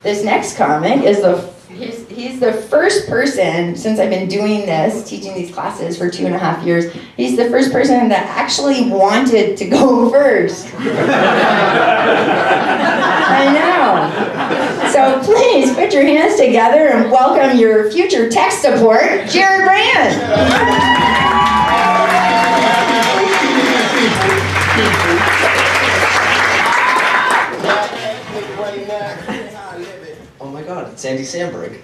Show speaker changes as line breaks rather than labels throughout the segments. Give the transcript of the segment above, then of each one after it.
This next comic is he's the first person, since I've been doing this, teaching these classes for 2.5 years, he's the first person that actually wanted to go first. I know. So please put your hands together and welcome your future tech support, Jared Brand.
Oh my God, it's Andy Samberg.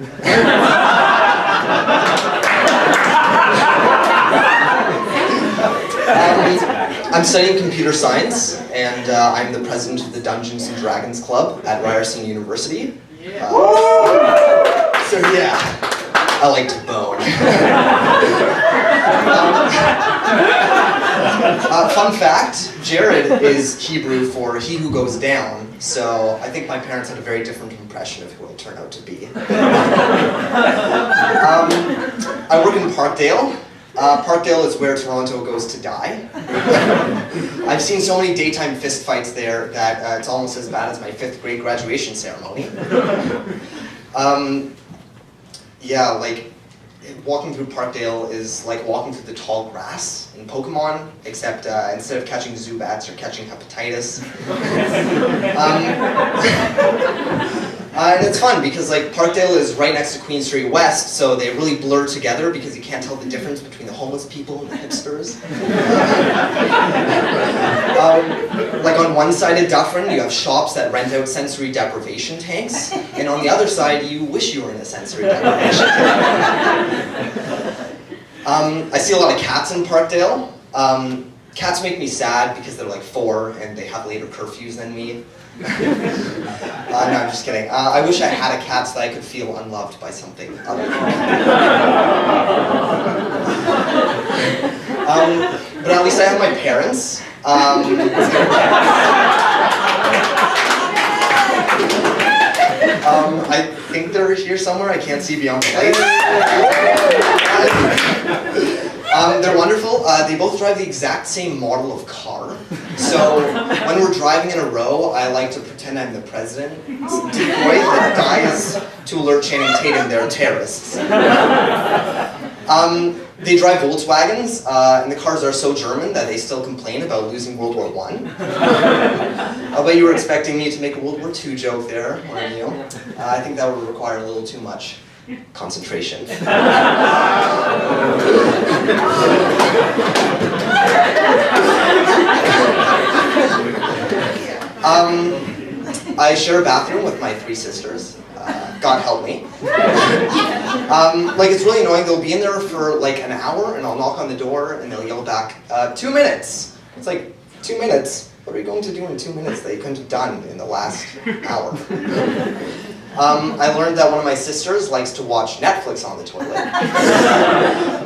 I'm studying computer science, and I'm the president of the Dungeons and Dragons Club at Ryerson University. So yeah, I like to bone. Fun fact, Jared is Hebrew for he who goes down, so I think my parents had a very different impression of who I turn out to be. I work in Parkdale. Parkdale is where Toronto goes to die. I've seen so many daytime fistfights there that it's almost as bad as my 5th grade graduation ceremony. Yeah, like, walking through Parkdale is like walking through the tall grass in Pokemon, except instead of catching Zubats, you're catching hepatitis. And it's fun because like Parkdale is right next to Queen Street West, so they really blur together because you can't tell the difference between the homeless people and the hipsters. Like on one side of Dufferin, you have shops that rent out sensory deprivation tanks, and on the other side, you wish you were in a sensory deprivation tank. I see a lot of cats in Parkdale. Cats make me sad because they're like 4 and they have later curfews than me. No, I'm just kidding. I wish I had a cat so that I could feel unloved by something other than but at least I have my parents. I think they're here somewhere. I can't see beyond the lights. They're wonderful. They both drive the exact same model of car. So when we're driving in a row, I like to pretend I'm the president. It's a decoy that dies to alert Channing Tatum they're terrorists. They drive Volkswagens, and the cars are so German that they still complain about losing World War I. I bet you were expecting me to make a World War II joke there, weren't you? I think that would require a little too much concentration. I share a bathroom with my 3 sisters. God help me. Like, it's really annoying. They'll be in there for like an hour, and I'll knock on the door, and they'll yell back, 2 minutes. It's like, 2 minutes? What are you going to do in 2 minutes that you couldn't have done in the last hour? I learned that one of my sisters likes to watch Netflix on the toilet,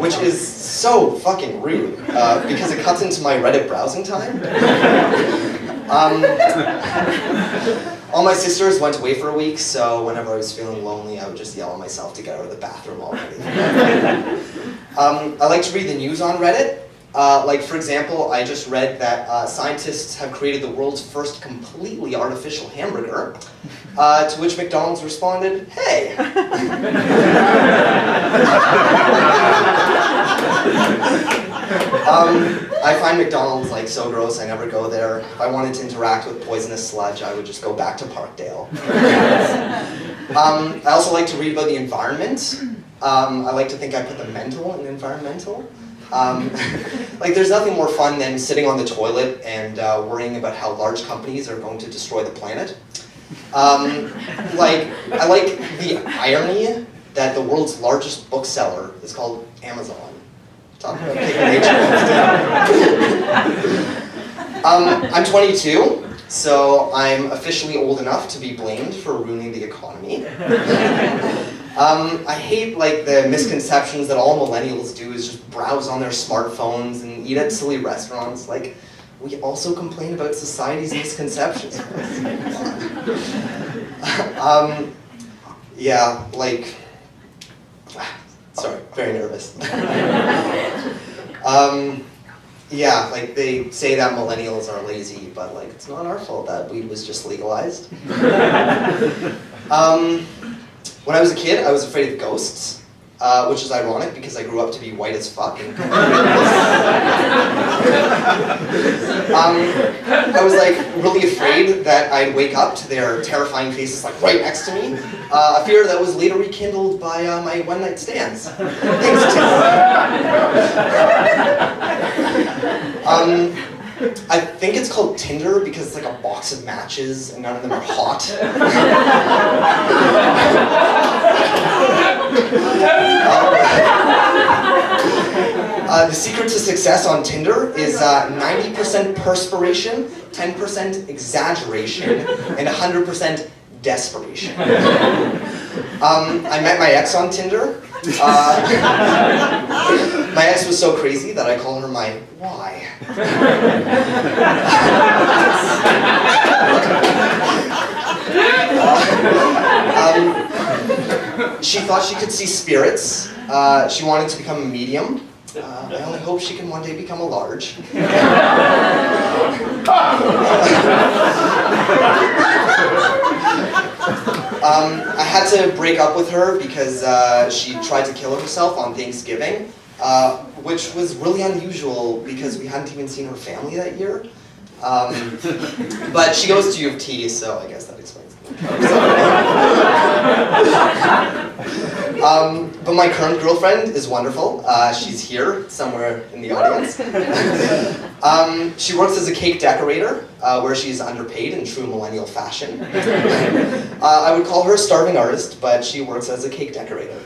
which is so fucking rude, because it cuts into my Reddit browsing time. All my sisters went away for a week, so whenever I was feeling lonely, I would just yell at myself to get out of the bathroom already. I like to read the news on Reddit. Like, for example, I just read that scientists have created the world's first completely artificial hamburger, to which McDonald's responded, hey! I find McDonald's like so gross, I never go there. If I wanted to interact with poisonous sludge, I would just go back to Parkdale. I also like to read about the environment. I like to think I put the mental in environmental. Like, there's nothing more fun than sitting on the toilet and worrying about how large companies are going to destroy the planet. Like, I like the irony that the world's largest bookseller is called Amazon. Talk about picking nature. I'm 22, so I'm officially old enough to be blamed for ruining the economy. I hate like the misconceptions that all millennials do is just browse on their smartphones and eat at silly restaurants. Like, we also complain about society's misconceptions. Yeah, like, sorry, very nervous. Yeah, like they say that millennials are lazy, but like it's not our fault that weed was just legalized. When I was a kid, I was afraid of ghosts, which is ironic because I grew up to be white as fuck. And I was like really afraid that I'd wake up to their terrifying faces like right next to me. A fear that was later rekindled by my one night stands. Thanks, Tim. I think it's called Tinder because it's like a box of matches and none of them are hot. The secret to success on Tinder is 90% perspiration, 10% exaggeration, and 100% desperation. I met my ex on Tinder. My ex was so crazy that I call her my why. She thought she could see spirits. She wanted to become a medium. I only hope she can one day become a large. I had to break up with her because she tried to kill herself on Thanksgiving, which was really unusual because we hadn't even seen her family that year. But she goes to U of T, so I guess that explains it. But my current girlfriend is wonderful. She's here, somewhere in the audience. She works as a cake decorator, where she's underpaid in true millennial fashion. I would call her a starving artist, but she works as a cake decorator.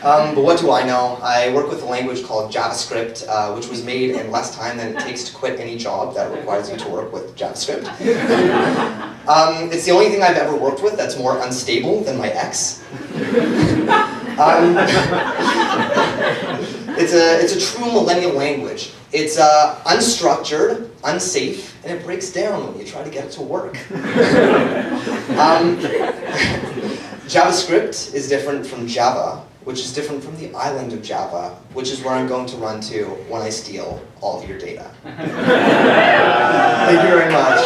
But what do I know? I work with a language called JavaScript, which was made in less time than it takes to quit any job that requires you to work with JavaScript. It's the only thing I've ever worked with that's more unstable than my ex. It's a true millennial language. It's unstructured, unsafe, and it breaks down when you try to get it to work. JavaScript is different from Java, which is different from the island of Java, which is where I'm going to run to when I steal all of your data. Thank you very much.